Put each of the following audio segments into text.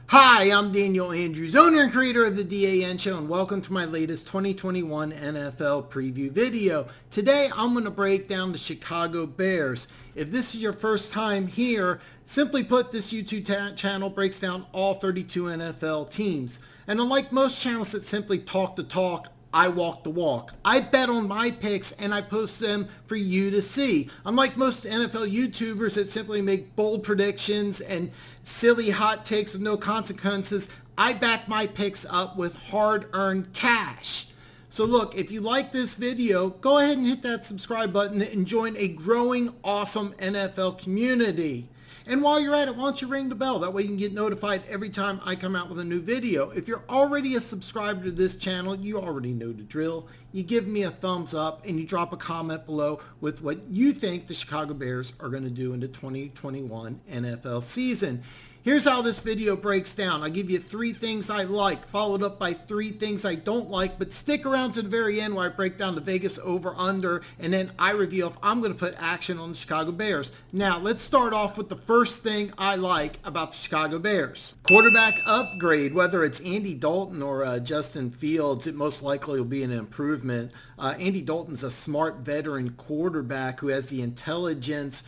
Hi, I'm Daniel Andrews, owner and creator of the DAN Show, and welcome to my latest 2021 NFL preview video. Today, I'm going to break down the Chicago Bears. If this is your first time here, simply put, this YouTube channel breaks down all 32 NFL teams. And unlike most channels that simply talk the talk, I walk the walk. I bet on my picks and I post them for you to see. Unlike most NFL YouTubers that simply make bold predictions and silly hot takes with no consequences, I back my picks up with hard-earned cash. So look, if you like this video, go ahead and hit that subscribe button and join a growing, awesome NFL community. And while you're at it, why don't you ring the bell? That way you can get notified every time I come out with a new video. If you're already a subscriber to this channel, you already know the drill. You give me a thumbs up and you drop a comment below with what you think the Chicago Bears are going to do in the 2021 NFL season. Here's how this video breaks down. I'll give you 3 things I like, followed up by 3 things I don't like, but stick around to the very end where I break down the Vegas over-under, and then I reveal if I'm going to put action on the Chicago Bears. Now, let's start off with the first thing I like about the Chicago Bears. Quarterback upgrade, whether it's Andy Dalton or Justin Fields, it most likely will be an improvement. Andy Dalton's a smart veteran quarterback who has the intelligence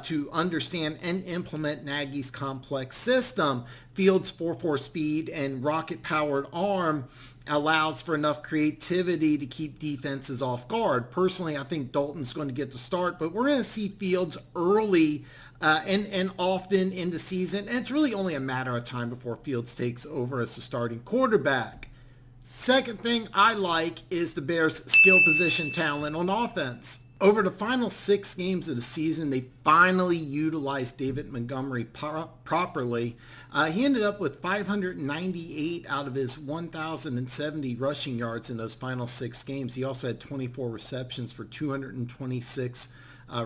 to understand and implement Nagy's complex system. Fields' 4.4 speed and rocket-powered arm allows for enough creativity to keep defenses off guard. Personally, I think Dalton's going to get the start, but we're going to see Fields early and often in the season, and it's really only a matter of time before Fields takes over as the starting quarterback. Second thing I like is the Bears' skill position talent on offense. Over the final 6 games of the season, they finally utilized David Montgomery properly. He ended up with 598 out of his 1,070 rushing yards in those final 6 games. He also had 24 receptions for 226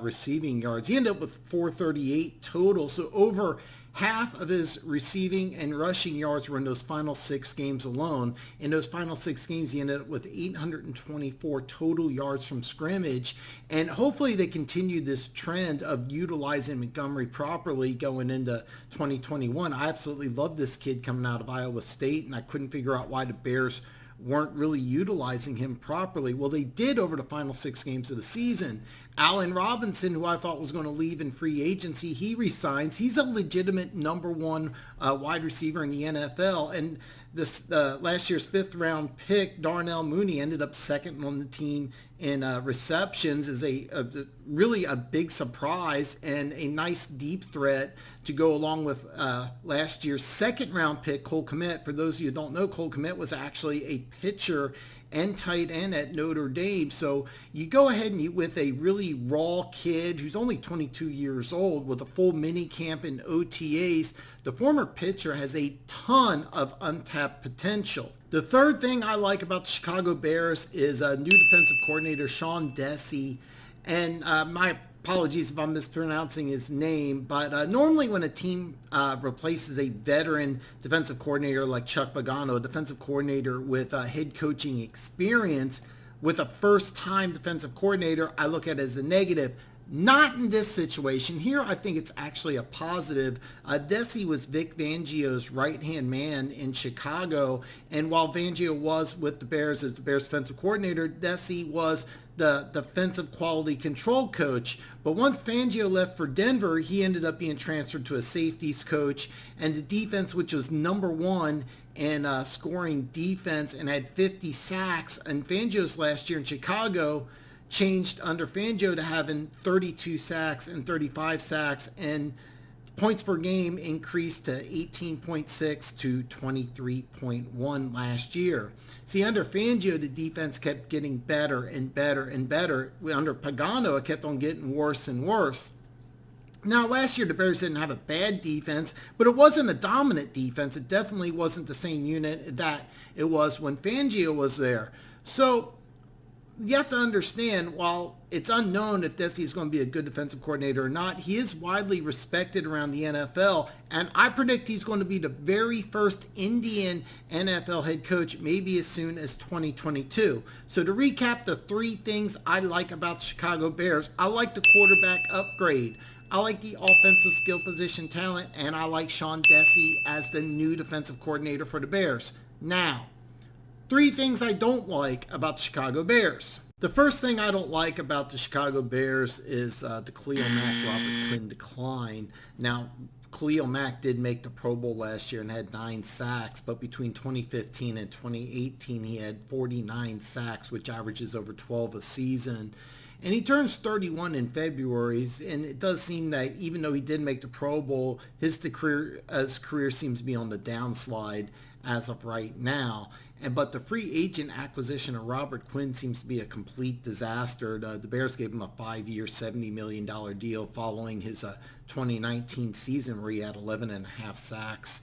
receiving yards. He ended up with 438 total, so over half of his receiving and rushing yards were in those final 6 games alone. In those final 6 games, he ended up with 824 total yards from scrimmage. And hopefully they continue this trend of utilizing Montgomery properly going into 2021. I absolutely love this kid coming out of Iowa State, and I couldn't figure out why the Bears weren't really utilizing him properly. Well, they did over the final 6 games of the season. Allen Robinson, who I thought was going to leave in free agency, he resigns. He's a legitimate number 1 wide receiver in the NFL. And this last year's 5th round pick, Darnell Mooney, ended up 2nd on the team in receptions, is really a big surprise and a nice deep threat to go along with last year's 2nd round pick, Cole Kmet. For those of you who don't know, Cole Kmet was actually a pitcher and tight end at Notre Dame. So you go ahead and with a really raw kid who's only 22 years old with a full mini camp and OTAs, the former pitcher has a ton of untapped potential. The third thing I like about the Chicago Bears is new defensive coordinator Sean Desai. And my apologies if I'm mispronouncing his name, but normally when a team replaces a veteran defensive coordinator like Chuck Pagano, a defensive coordinator with head coaching experience, with a first-time defensive coordinator, I look at it as a negative. Not in this situation. Here, I think it's actually a positive. Desai was Vic Fangio's right-hand man in Chicago, and while Fangio was with the Bears as the Bears defensive coordinator, Desai was the defensive quality control coach. But once Fangio left for Denver, he ended up being transferred to a safeties coach, and the defense, which was number 1 in scoring defense and had 50 sacks, and Fangio's last year in Chicago changed under Fangio to having 32 sacks and 35 sacks, and points per game increased to 18.6 to 23.1 last year. See, under Fangio, the defense kept getting better and better and better. Under Pagano, it kept on getting worse and worse. Now, last year, the Bears didn't have a bad defense, but it wasn't a dominant defense. It definitely wasn't the same unit that it was when Fangio was there. So you have to understand, while it's unknown if Desai is going to be a good defensive coordinator or not, he is widely respected around the NFL, and I predict he's going to be the very first Indian NFL head coach, maybe as soon as 2022. So to recap the 3 things I like about the Chicago Bears, I like the quarterback upgrade. I like the offensive skill position talent, and I like Sean Desai as the new defensive coordinator for the Bears. Now, 3 things I don't like about the Chicago Bears. The first thing I don't like about the Chicago Bears is the Khalil Mack, Robert Quinn decline. Now, Khalil Mack did make the Pro Bowl last year and had 9 sacks, but between 2015 and 2018, he had 49 sacks, which averages over 12 a season. And he turns 31 in February, and it does seem that even though he did make the Pro Bowl, his career seems to be on the downslide as of right now. But the free agent acquisition of Robert Quinn seems to be a complete disaster. The Bears gave him a 5-year, $70 million deal following his 2019 season where he had 11 and a half sacks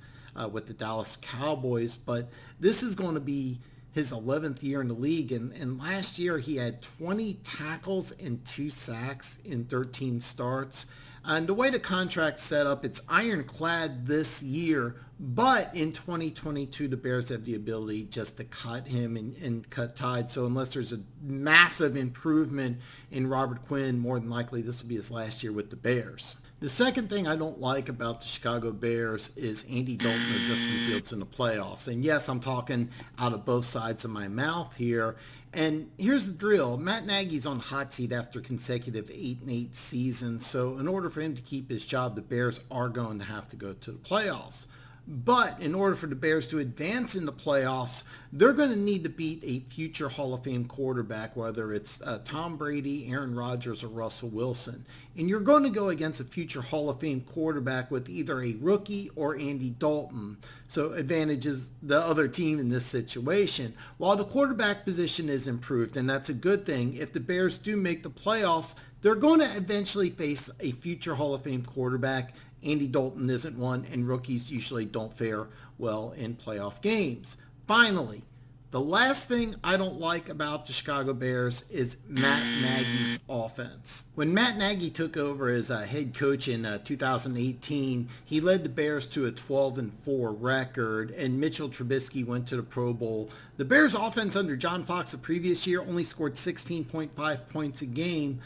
with the Dallas Cowboys. But this is going to be his 11th year in the league. And last year he had 20 tackles and 2 sacks in 13 starts. And the way the contract's set up, it's ironclad this year, but in 2022, the Bears have the ability just to cut him and cut ties. So unless there's a massive improvement in Robert Quinn, more than likely this will be his last year with the Bears. The second thing I don't like about the Chicago Bears is Andy Dalton or Justin Fields in the playoffs. And yes, I'm talking out of both sides of my mouth here. And here's the drill. Matt Nagy's on the hot seat after consecutive 8-8 seasons. So in order for him to keep his job, the Bears are going to have to go to the playoffs. But in order for the Bears to advance in the playoffs, they're going to need to beat a future Hall of Fame quarterback, whether it's Tom Brady, Aaron Rodgers, or Russell Wilson. And you're going to go against a future Hall of Fame quarterback with either a rookie or Andy Dalton. So advantages the other team in this situation. While the quarterback position is improved, and that's a good thing, if the Bears do make the playoffs, they're going to eventually face a future Hall of Fame quarterback. Andy Dalton isn't one, and rookies usually don't fare well in playoff games. Finally, the last thing I don't like about the Chicago Bears is Matt Nagy's offense. When Matt Nagy took over as head coach in 2018, he led the Bears to a 12-4 record, and Mitchell Trubisky went to the Pro Bowl. The Bears' offense under John Fox the previous year only scored 16.5 points a game,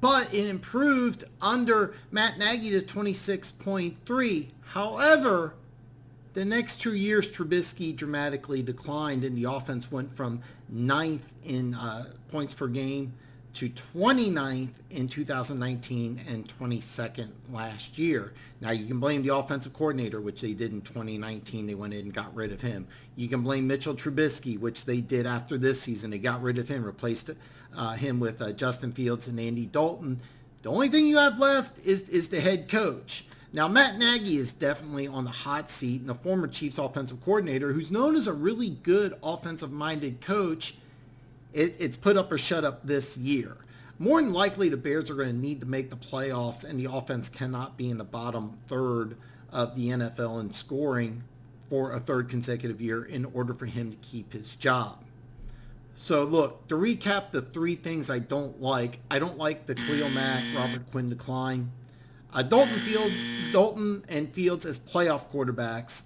but it improved under Matt Nagy to 26.3. However, the next 2 years, Trubisky dramatically declined, and the offense went from 9th in points per game to 29th in 2019 and 22nd last year. Now, you can blame the offensive coordinator, which they did in 2019. They went in and got rid of him. You can blame Mitchell Trubisky, which they did after this season. They got rid of him, replaced him with Justin Fields and Andy Dalton. The only thing you have left is the head coach. Now, Matt Nagy is definitely on the hot seat, and the former Chiefs offensive coordinator, who's known as a really good offensive-minded coach, it's put up or shut up this year. More than likely, the Bears are going to need to make the playoffs, and the offense cannot be in the bottom third of the NFL in scoring for a third consecutive year in order for him to keep his job. So look, to recap the 3 things I don't like the Khalil Mack, Robert Quinn decline. Dalton and Fields as playoff quarterbacks,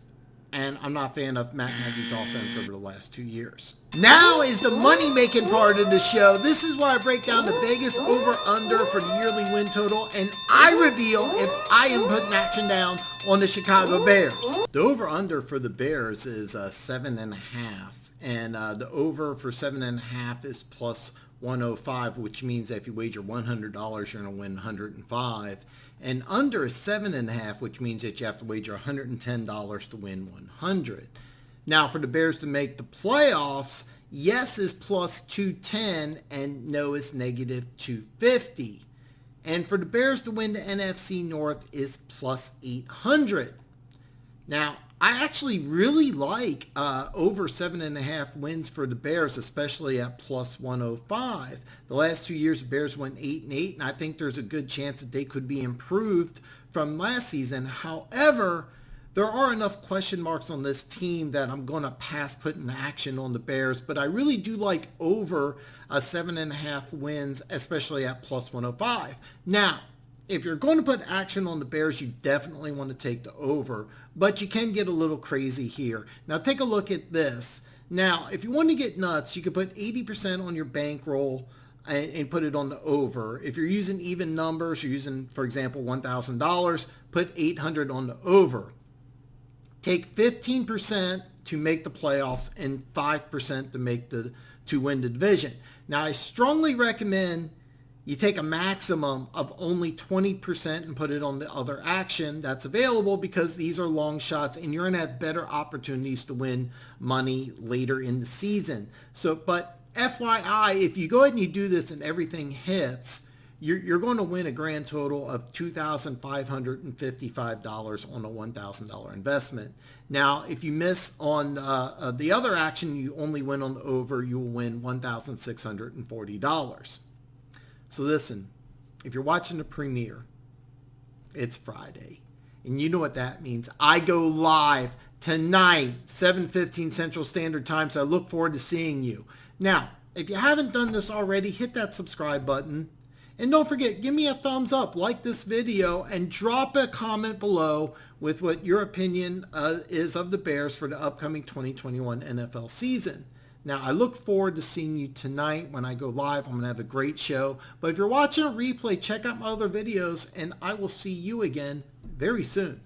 and I'm not a fan of Matt Nagy's offense over the last 2 years. Now is the money-making part of the show. This is where I break down the Vegas over-under for the yearly win total, and I reveal if I am putting action down on the Chicago Bears. The over-under for the Bears is 7.5, and the over for 7.5 is plus 105, which means that if you wager $100, you're going to win 105. And under is 7.5, which means that you have to wager $110 to win 100. Now, for the Bears to make the playoffs, yes is plus 210 and no is negative 250. And for the Bears to win the NFC North is plus 800. Now, I actually really like over 7.5 wins for the Bears, especially at plus 105. The last 2 years, the Bears went 8-8, and I think there's a good chance that they could be improved from last season. However, there are enough question marks on this team that I'm going to pass putting action on the Bears, but I really do like over 7.5 wins, especially at plus 105. Now, if you're going to put action on the Bears, you definitely want to take the over, but you can get a little crazy here. Now, take a look at this. Now, if you want to get nuts, you can put 80% on your bankroll and put it on the over. If you're using even numbers, you're using, for example, $1,000, put 800 on the over. Take 15% to make the playoffs and 5% to win the division. Now, I strongly recommend you take a maximum of only 20% and put it on the other action that's available, because these are long shots and you're going to have better opportunities to win money later in the season. But FYI, if you go ahead and you do this and everything hits, you're going to win a grand total of $2,555 on a $1,000 investment. Now, if you miss on the other action, you only win on the over, you will win $1,640. So listen, if you're watching the premiere, it's Friday. And you know what that means. I go live tonight, 7:15 Central Standard Time, so I look forward to seeing you. Now, if you haven't done this already, hit that subscribe button. And don't forget, give me a thumbs up, like this video, and drop a comment below with what your opinion is of the Bears for the upcoming 2021 NFL season. Now, I look forward to seeing you tonight when I go live. I'm going to have a great show. But if you're watching a replay, check out my other videos, and I will see you again very soon.